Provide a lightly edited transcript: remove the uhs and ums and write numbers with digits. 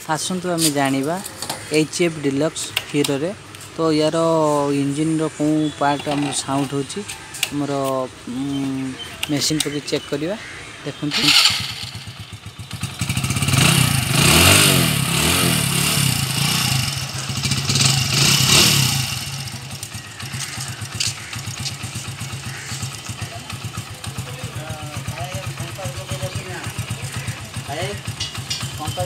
आसतु आम जाना HF deluxe hero रे। तो यार इंजिन रो कौ पार्ट आम साउंड होमर मेसीन को भी चेक करवा देखु। पंखा